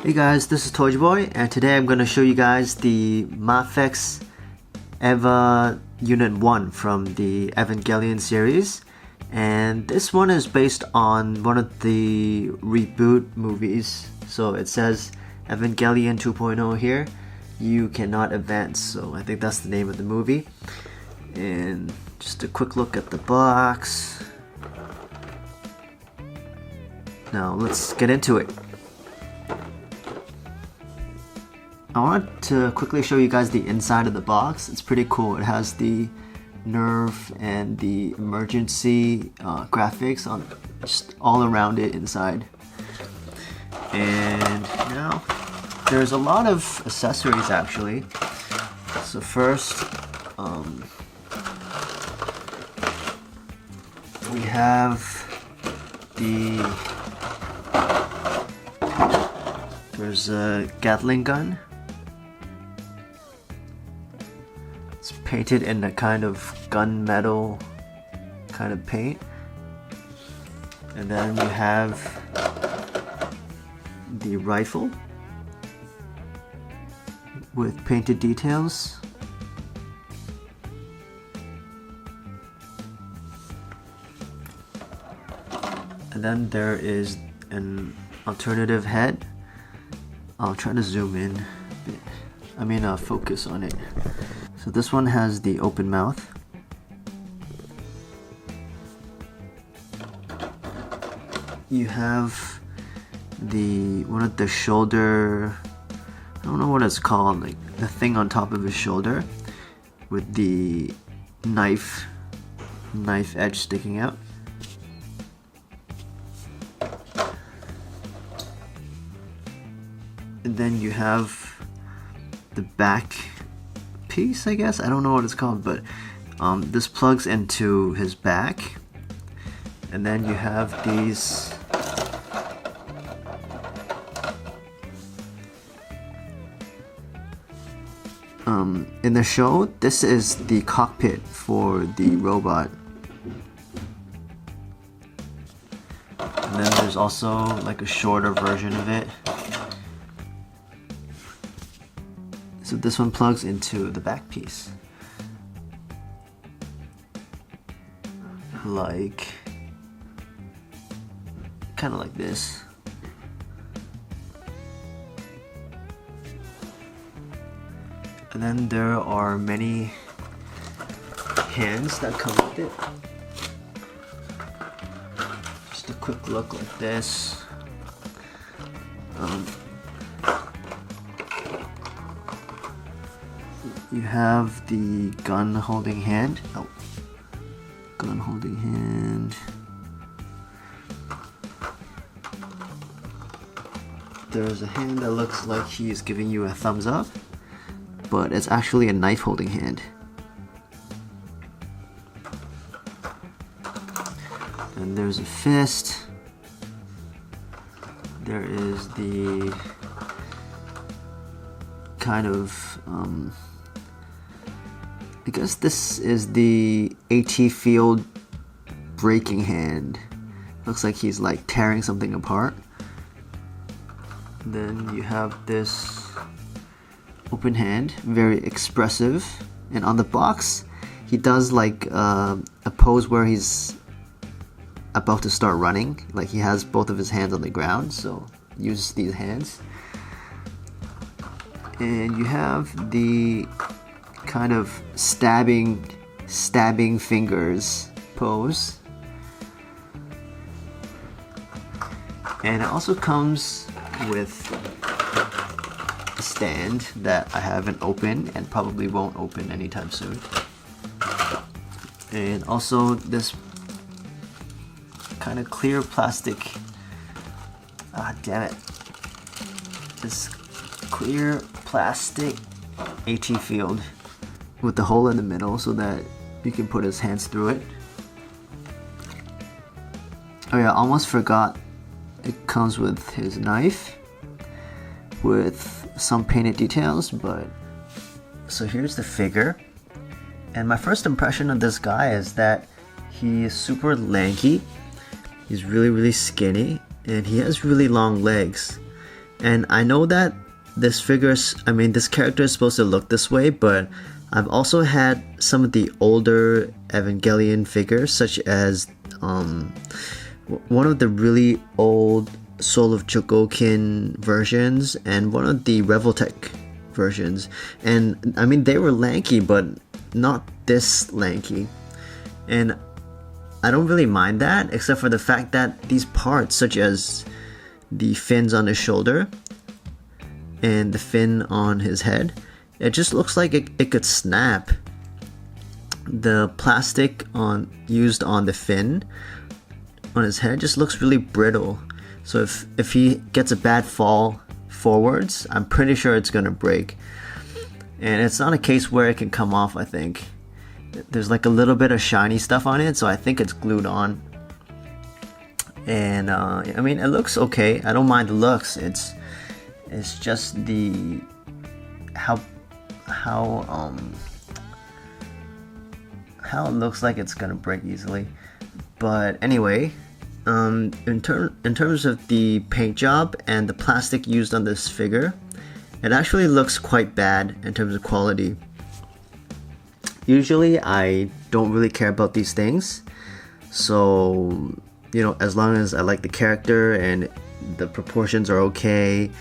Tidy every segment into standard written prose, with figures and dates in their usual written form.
Hey guys, this is Boy, and today I'm going to show you guys the Mafex Eva unit-01 from the Evangelion series. And this one is based on one of the reboot movies. So it says Evangelion 2.0 here. You cannot advance. So I think that's the name of the movie. And just a quick look at the box. Now let's get into it. I want to quickly show you guys the inside of the box. It's pretty cool. It has the nerve and the emergency graphics on just all around it inside. And now there's a lot of accessories actually. So first we have there's a Gatling gun. It's painted in a kind of gunmetal kind of paint. And then we have the rifle with painted details. And then there is an alternative head. I'll try to zoom in. Focus on it. So this one has the open mouth. You have one of the shoulder, I don't know what it's called, like the thing on top of his shoulder with the knife edge sticking out. And then you have the back piece, I guess. I don't know what it's called, but this plugs into his back. And then you have these in the show, this is the cockpit for the robot. And then there's also like a shorter version of it. So this one plugs into the back piece. Kind of like this. And then there are many hands that come with it. Just a quick look like this. You have the gun holding hand. Gun holding hand. There's a hand that looks like he's giving you a thumbs up, but it's actually a knife holding hand. And there's a fist. There is the kind of I guess this is the AT field breaking hand. Looks like he's like tearing something apart. Then you have this open hand, very expressive. And on the box, he does like a pose where he's about to start running. Like he has both of his hands on the ground, so use these hands. And you have the kind of stabbing fingers pose. And it also comes with a stand that I haven't opened and probably won't open anytime soon. And also this kind of clear plastic, this clear plastic AT field with the hole in the middle so that you can put his hands through it. Oh yeah, I almost forgot. It comes with his knife with some painted details, but so here's the figure. And my first impression of this guy is that he is super lanky. He's really skinny and he has really long legs. And I know that this character is supposed to look this way, but I've also had some of the older Evangelion figures, such as one of the really old Soul of Chogokin versions and one of the Revoltech versions. And I mean, they were lanky, but not this lanky. And I don't really mind that, except for the fact that these parts, such as the fins on his shoulder and the fin on his head, it just looks like it could snap. The plastic used on the fin on his head just looks really brittle. So if he gets a bad fall forwards, I'm pretty sure it's gonna break. And it's not a case where it can come off, I think. There's like a little bit of shiny stuff on it, so I think it's glued on. And I mean, it looks okay. I don't mind the looks. It's just the how it looks like it's gonna break easily. But anyway, in terms of the paint job and the plastic used on this figure, it actually looks quite bad in terms of quality. Usually I don't really care about these things, so you know, as long as I like the character and the proportions are okay,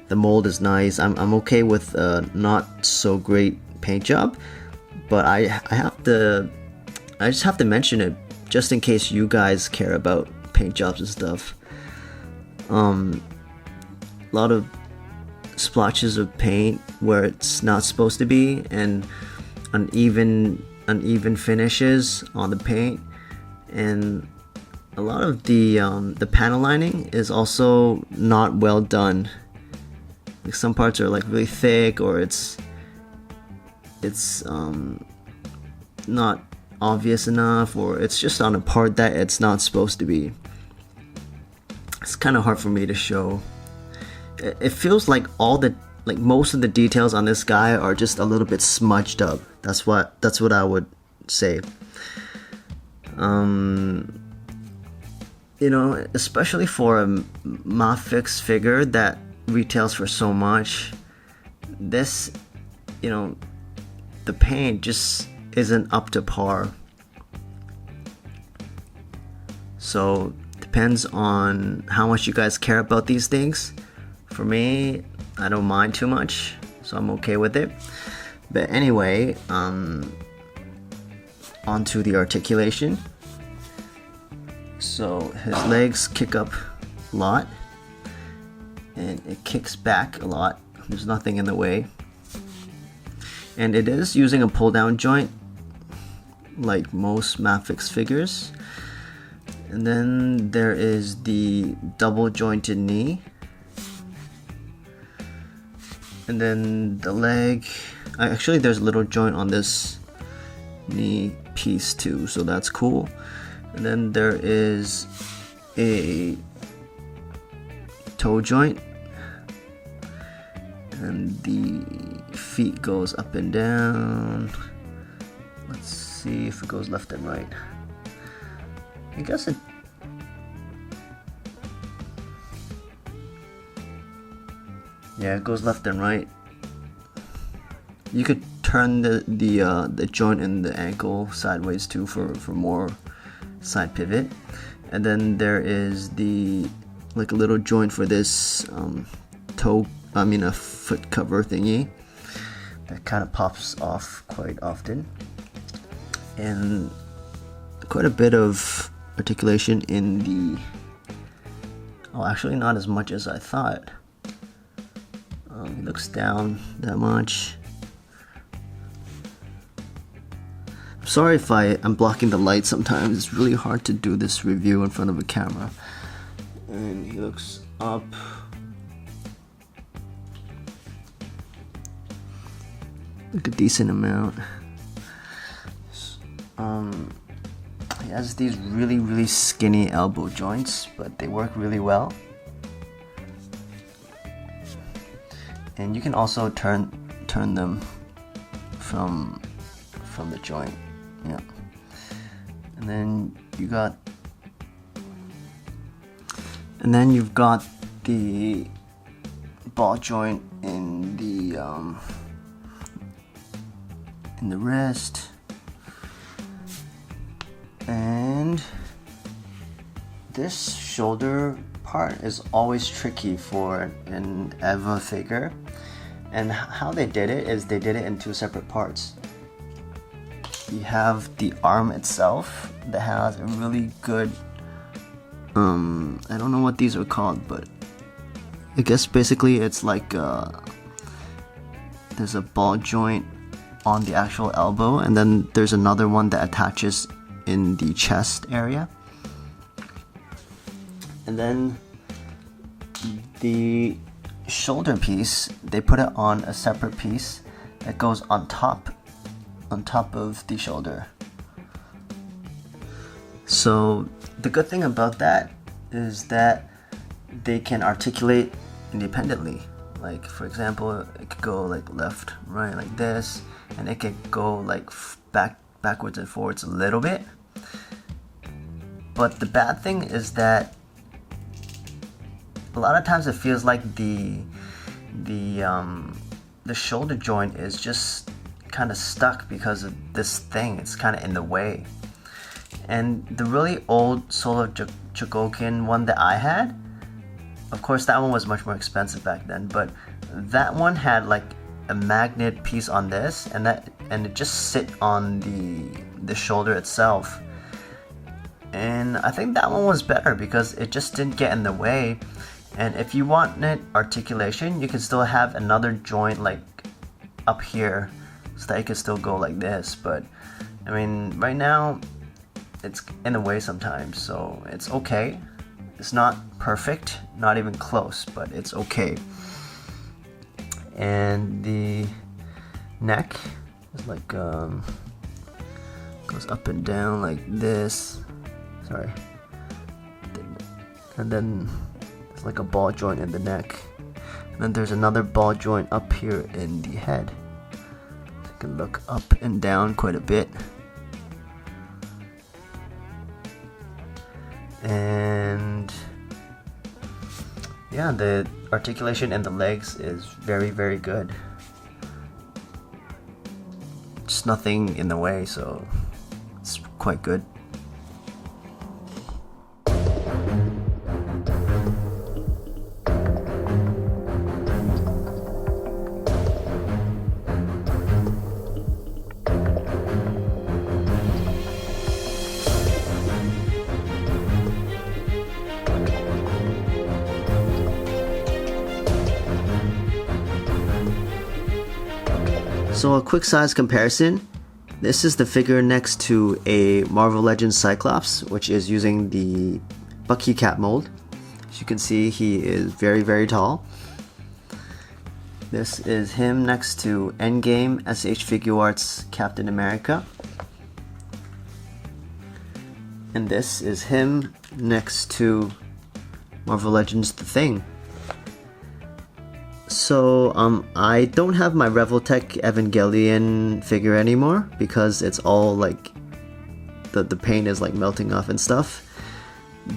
the mold is nice, I'm okay with not so great paint job. But I just have to mention it just in case you guys care about paint jobs and stuff. A lot of splotches of paint where it's not supposed to be, and uneven finishes on the paint, and a lot of the panel lining is also not well done. Like some parts are like really thick, or it's not obvious enough, or it's just on a part that it's not supposed to be. It's kind of hard for me to show. It feels like most of the details on this guy are just a little bit smudged up. That's what I would say. You know, especially for a Mafex figure that retails for so much, this, you know, the paint just isn't up to par. So depends on how much you guys care about these things. For me, I don't mind too much, so I'm okay with it. But anyway, onto the articulation. So his legs kick up a lot, and it kicks back a lot. There's nothing in the way. And it is using a pull down joint like most Mafex figures. And then there is the double jointed knee. And then the leg, actually there's a little joint on this knee piece too, so that's cool. And then there is a toe joint, and the feet goes up and down. Let's see if it goes left and right. I guess it, yeah, it goes left and right. You could turn the joint in the ankle sideways too for more side pivot. And then there is the like a little joint for this a foot cover thingy that kind of pops off quite often, and quite a bit of articulation in the, oh, actually not as much as I thought. He looks down that much. I'm sorry if I'm blocking the light sometimes. It's really hard to do this review in front of a camera. And he looks up. Like a decent amount. He has these really skinny elbow joints, but they work really well. And you can also turn them from the joint. Yeah. And then you've got the ball joint in the wrist, and this shoulder part is always tricky for an Eva figure, and how they did it is they did it in two separate parts. You have the arm itself that has a really good I don't know what these are called, but I guess basically it's like there's a ball joint on the actual elbow, and then there's another one that attaches in the chest area. And then the shoulder piece, they put it on a separate piece that goes on top of the shoulder. So the good thing about that is that they can articulate independently. Like for example, it could go like left, right, like this, and it could go like backwards and forwards a little bit. But the bad thing is that a lot of times it feels like the shoulder joint is just kind of stuck because of this thing. It's kind of in the way. And the really old Solar Chogokin one that I had, of course that one was much more expensive back then, but that one had like a magnet piece on this, and it just sit on the shoulder itself. And I think that one was better because it just didn't get in the way. And if you wanted articulation, you can still have another joint like up here so that it can still go like this. But I mean, right now it's in the way sometimes, so it's okay. It's not perfect, not even close, but it's okay. And the neck is like goes up and down like this. Sorry. And then there's like a ball joint in the neck. And then there's another ball joint up here in the head. You can look up and down quite a bit. And yeah, the articulation in the legs is very, very good. Just nothing in the way, so it's quite good. So a quick size comparison. This is the figure next to a Marvel Legends Cyclops, which is using the Bucky Cap mold. As you can see, he is very, very tall. This is him next to Endgame SH Figuarts Captain America. And this is him next to Marvel Legends The Thing. So I don't have my Revoltech Evangelion figure anymore because it's all like the paint is like melting off and stuff.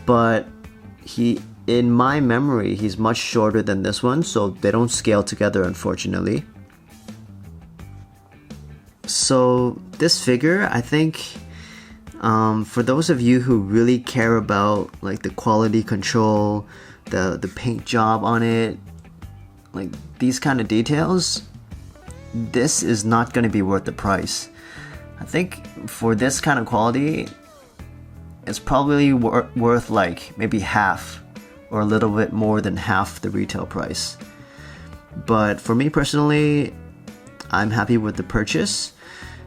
But in my memory, he's much shorter than this one, so they don't scale together, unfortunately. So this figure, I think, for those of you who really care about like the quality control, the paint job on it, like these kind of details, this is not going to be worth the price. I think for this kind of quality, it's probably worth like maybe half or a little bit more than half the retail price. But for me personally, I'm happy with the purchase.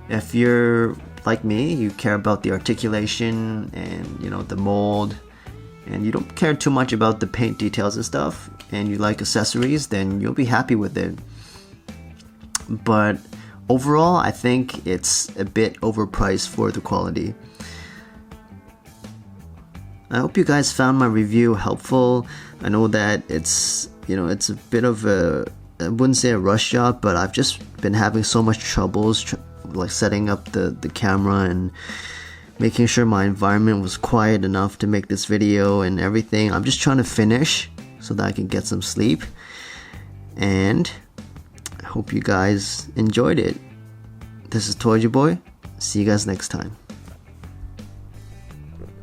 If you're like me, you care about the articulation and, you know, the mold, and you don't care too much about the paint details and stuff, and you like accessories, then you'll be happy with it. But overall, I think it's a bit overpriced for the quality. I hope you guys found my review helpful. I know that it's a bit of I wouldn't say a rush job, but I've just been having so much troubles like setting up the camera and making sure my environment was quiet enough to make this video and everything. I'm just trying to finish so that I can get some sleep. and I hope you guys enjoyed it. This is Toy Boy. See you guys next time.